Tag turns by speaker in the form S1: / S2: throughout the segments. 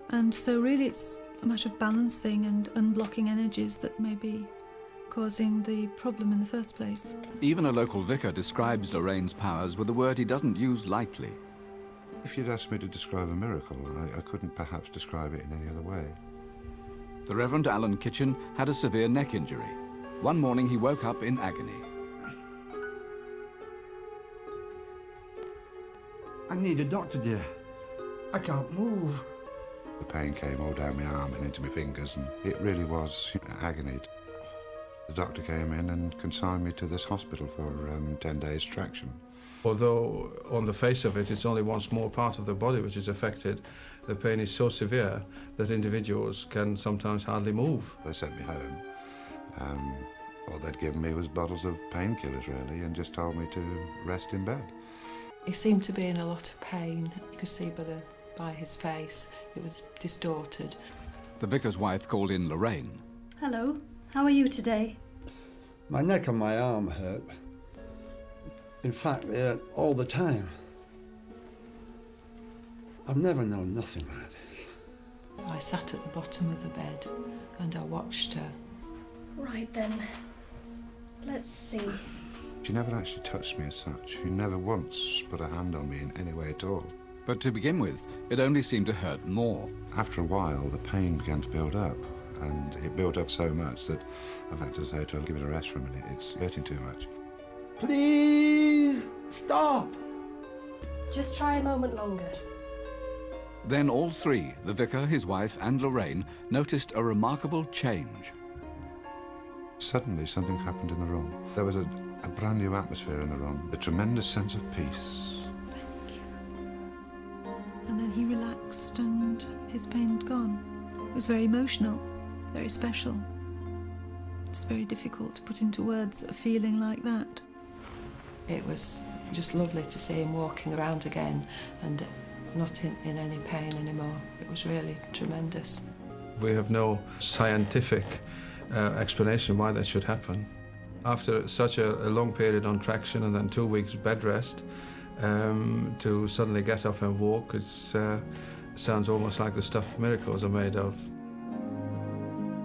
S1: And so really it's a matter of balancing and unblocking energies that may be causing the problem in the first place.
S2: Even a local vicar describes Lorraine's powers with a word he doesn't use lightly.
S3: If you'd asked me to describe a miracle, I couldn't perhaps describe it in any other way.
S2: The Reverend Alan Kitchen had a severe neck injury. One morning he woke up in agony.
S4: I need a doctor, dear. I can't move.
S3: The pain came all down my arm and into my fingers, and it really was agony. The doctor came in and consigned me to this hospital for 10 days traction.
S5: Although on the face of it, it's only one small part of the body which is affected, the pain is so severe that individuals can sometimes hardly move.
S3: They sent me home. All they'd given me was bottles of painkillers, really, and just told me to rest in bed.
S6: He seemed to be in a lot of pain. You could see by his face, it was distorted.
S2: The vicar's wife called in Lorraine.
S7: Hello, how are you today?
S4: My neck and my arm hurt. In fact, they hurt all the time. I've never known nothing like this.
S6: I sat at the bottom of the bed and I watched her.
S7: Right then, let's see.
S3: She never actually touched me as such. She never once put a hand on me in any way at all.
S2: But to begin with, it only seemed to hurt more.
S3: After a while, the pain began to build up, and it built up so much that I've had to say to her, give it a rest for a minute. It's hurting too much.
S4: Please, stop!
S7: Just try a moment longer.
S2: Then all three, the vicar, his wife and Lorraine, noticed a remarkable change.
S3: Suddenly, something happened in the room. There was a brand new atmosphere in the room, a tremendous sense of peace.
S1: And then he relaxed and his pain had gone. It was very emotional, very special. It's very difficult to put into words a feeling like that.
S6: It was just lovely to see him walking around again and not in any pain anymore. It was really tremendous.
S5: We have no scientific explanation why that should happen. After such a long period on traction and then 2 weeks bed rest, to suddenly get up and walk, it sounds almost like the stuff miracles are made of.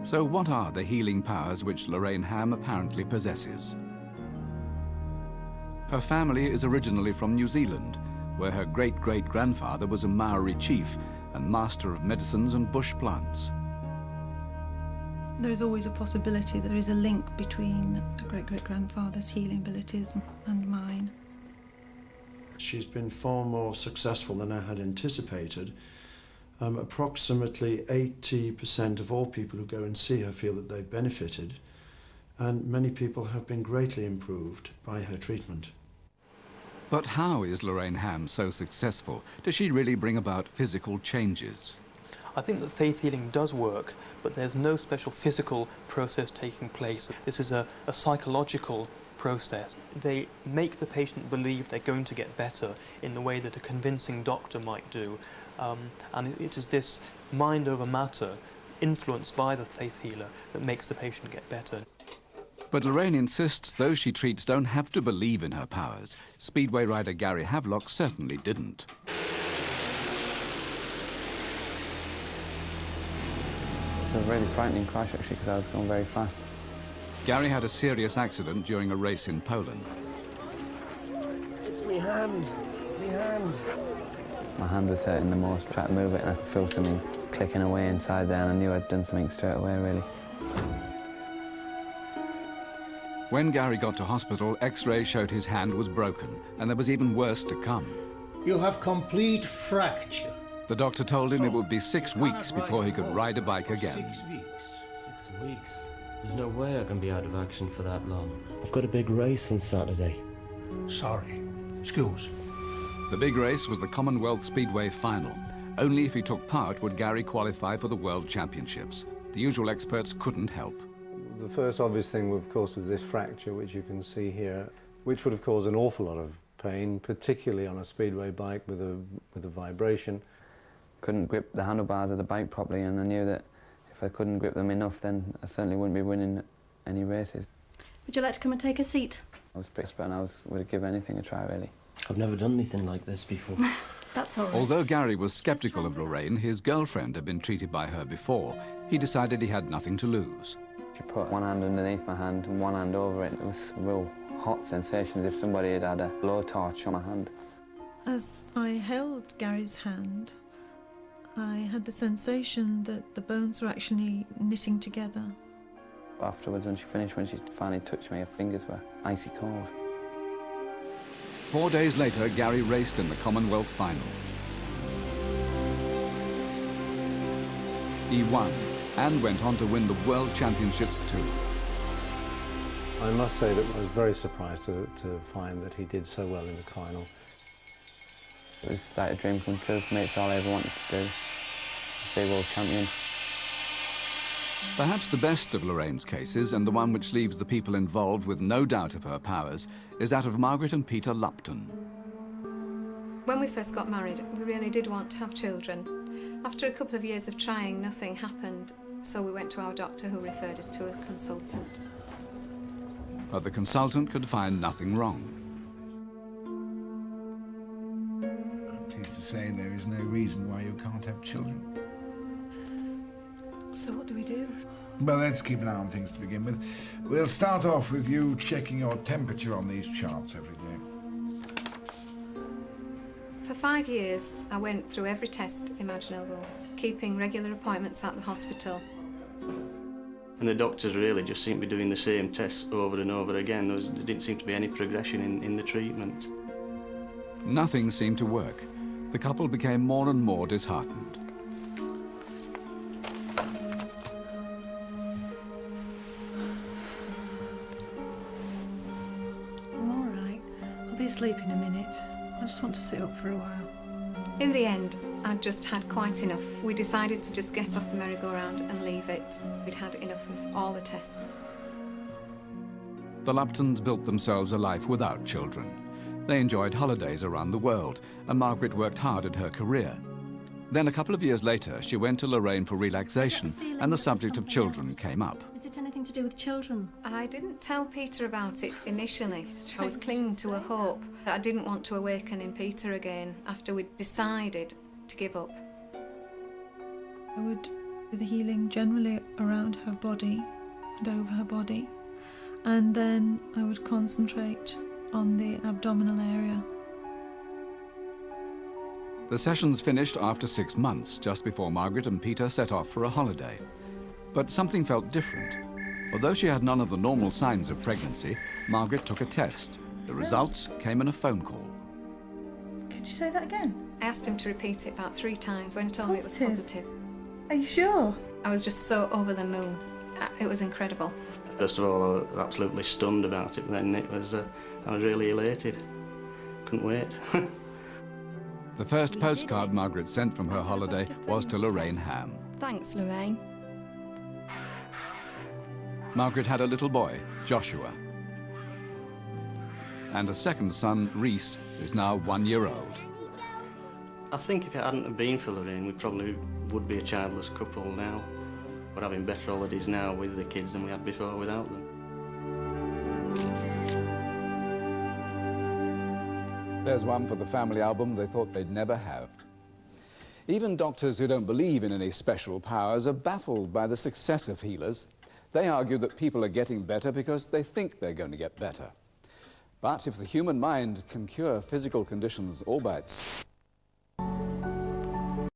S2: So what are the healing powers which Lorraine Ham apparently possesses? Her family is originally from New Zealand, where her great-great-grandfather was a Maori chief and master of medicines and bush plants.
S1: There is always a possibility that there is a link between a great-great-grandfather's healing abilities and mine.
S8: She's been far more successful than I had anticipated. Approximately 80% of all people who go and see her feel that they've benefited, and many people have been greatly improved by her treatment.
S2: But how is Lorraine Ham so successful? Does she really bring about physical changes?
S9: I think that faith healing does work, but there's no special physical process taking place. This is a psychological process. They make the patient believe they're going to get better in the way that a convincing doctor might do. And it is this mind over matter, influenced by the faith healer, that makes the patient get better.
S2: But Lorraine insists those she treats don't have to believe in her powers. Speedway rider Gary Havelock certainly didn't.
S10: It's a really frightening crash, actually, because I was going very fast.
S2: Gary had a serious accident during a race in Poland.
S4: It's me hand, me hand.
S10: My hand was hurting the most, tried to move it, and I could feel something clicking away inside there, and I knew I'd done something straight away, really.
S2: When Gary got to hospital, X-rays showed his hand was broken, and there was even worse to come.
S11: You have complete fracture.
S2: The doctor told him it would be 6 weeks before he could ride a bike again.
S11: 6 weeks.
S12: 6 weeks? There's no way I can be out of action for that long. I've got a big race on Saturday.
S11: Sorry. Excuse.
S2: The big race was the Commonwealth Speedway final. Only if he took part would Gary qualify for the World Championships. The usual experts couldn't help.
S13: The first obvious thing, of course, was this fracture, which you can see here, which would have caused an awful lot of pain, particularly on a speedway bike with a vibration.
S10: Couldn't grip the handlebars of the bike properly, and I knew that if I couldn't grip them enough, then I certainly wouldn't be winning any races.
S7: Would you like to come and take a seat?
S10: I was pretty desperate, and would give anything a try, really.
S12: I've never done anything like this before.
S7: That's all right.
S2: Although Gary was sceptical of Lorraine, his girlfriend had been treated by her before. He decided he had nothing to lose.
S10: She put one hand underneath my hand and one hand over it. It was a real hot sensation, as if somebody had had a blowtorch on my hand.
S1: As I held Gary's hand, I had the sensation that the bones were actually knitting together.
S10: Afterwards, when she finished, when she finally touched me, her fingers were icy cold.
S2: 4 days later, Gary raced in the Commonwealth final. He won and went on to win the World Championships too.
S13: I must say that I was very surprised to find that he did so well in the final.
S10: It was like a dream come true for me. It's all I ever wanted to do. Be world champion.
S2: Perhaps the best of Lorraine's cases, and the one which leaves the people involved with no doubt of her powers, is that of Margaret and Peter Lupton.
S14: When we first got married, we really did want to have children. After a couple of years of trying, nothing happened, so we went to our doctor, who referred us to a consultant.
S2: But the consultant could find nothing wrong.
S15: I'm pleased to say there is no reason why you can't have children.
S1: So what do we do?
S15: Well, let's keep an eye on things to begin with. We'll start off with you checking your temperature on these charts every day.
S14: For 5 years, I went through every test imaginable, keeping regular appointments at the hospital.
S16: And the doctors really just seemed to be doing the same tests over and over again. There didn't seem to be any progression in the treatment.
S2: Nothing seemed to work. The couple became more and more disheartened.
S1: Sleep in a minute. I just want to sit up for a while.
S14: In the end, I'd just had quite enough. We decided to just get off the merry-go-round and leave it. We'd had enough of all the tests.
S2: The Luptons built themselves a life without children. They enjoyed holidays around the world, and Margaret worked hard at her career. Then a couple of years later, she went to Lorraine for relaxation, and the subject of children came up.
S7: Is it anything to do with children?
S14: I didn't tell Peter about it initially. I was clinging to a hope that I didn't want to awaken in Peter again after we'd decided to give up.
S1: I would do the healing generally around her body and over her body, and then I would concentrate on the abdominal area.
S2: The sessions finished after 6 months, just before Margaret and Peter set off for a holiday. But something felt different. Although she had none of the normal signs of pregnancy, Margaret took a test. The results came in a phone call.
S1: Could you say that again?
S14: I asked him to repeat it about 3 times when he told me it was positive.
S1: Are you sure?
S14: I was just so over the moon. It was incredible.
S16: First of all, I was absolutely stunned about it. Then I was really elated. Couldn't wait.
S2: The first postcard Margaret sent from her holiday was to Lorraine Ham.
S17: Thanks, Lorraine.
S2: Margaret had a little boy, Joshua. And a second son, Reese, is now 1 year old.
S16: I think if it hadn't have been for Lorraine, we probably would be a childless couple now. We're having better holidays now with the kids than we had before without them.
S2: There's one for the family album they thought they'd never have. Even doctors who don't believe in any special powers are baffled by the success of healers. They argue that people are getting better because they think they're going to get better. But if the human mind can cure physical conditions all by itself,